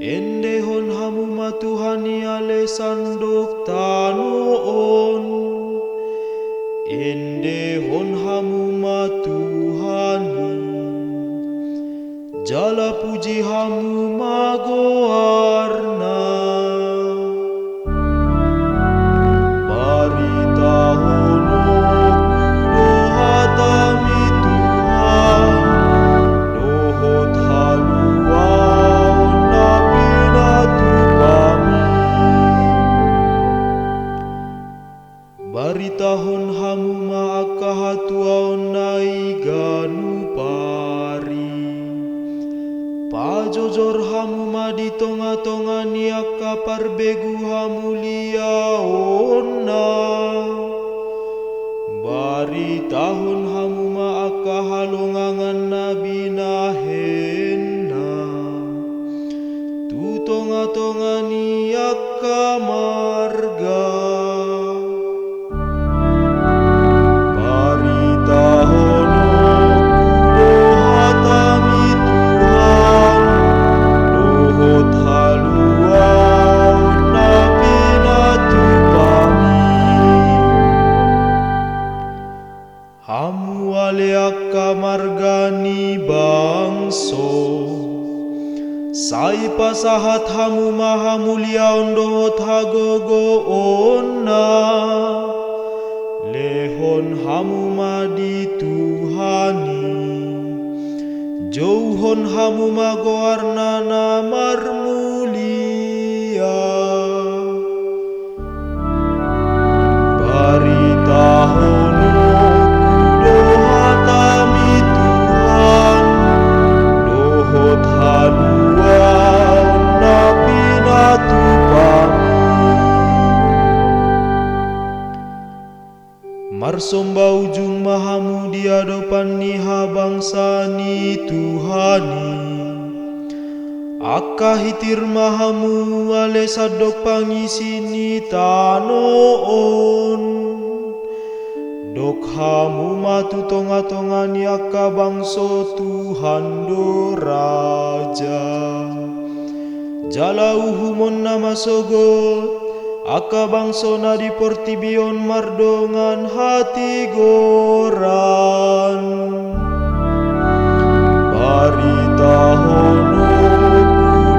Endehon hamu matuhani ale sandok tanoon. Endehon hamu matuhani jala puji hamu magoarna. Barita hono kudo hatami Tuhan, dohot haluan napina tupami. Baritahon hamu maakahatuaon naiganu pari. Pajojor hamu madi tonga-tonga niaka parbegu hamu liaona. Baritahon hamu maakahalongangan nabina henna. Tu tonga-tonga niaka marga. Hamu aleaka margani bangso, sai pasahat hamu maha mulia ondot hagogo onna. Lehon hamu madi Tuhani, jauhon hamu magoarna namar mulia. Baritahon marsomba ujung mahamu di hadapan niha bangsa ni Tuhani. Akahitir mahamu ale sadok pangisi ni tanoon. Dok hamu matu tonga-tonga ni aka bangso Tuhan do raja. Jala uhumon nama sogot, aka bangso na di portibion mardongan hati goran. Barita hono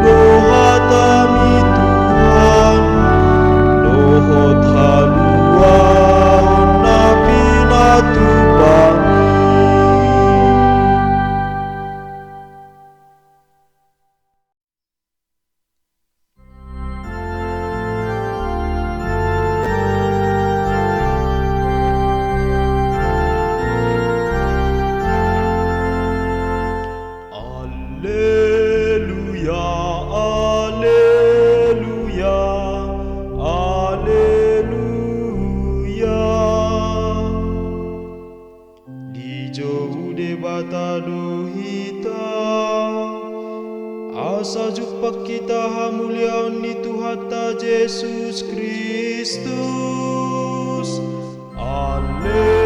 kudo hatami Tuhan, dohot haluan napina tupami. Asa jumpa kita hamuliaon ni Tuhata Yesus Kristus. Alleluia.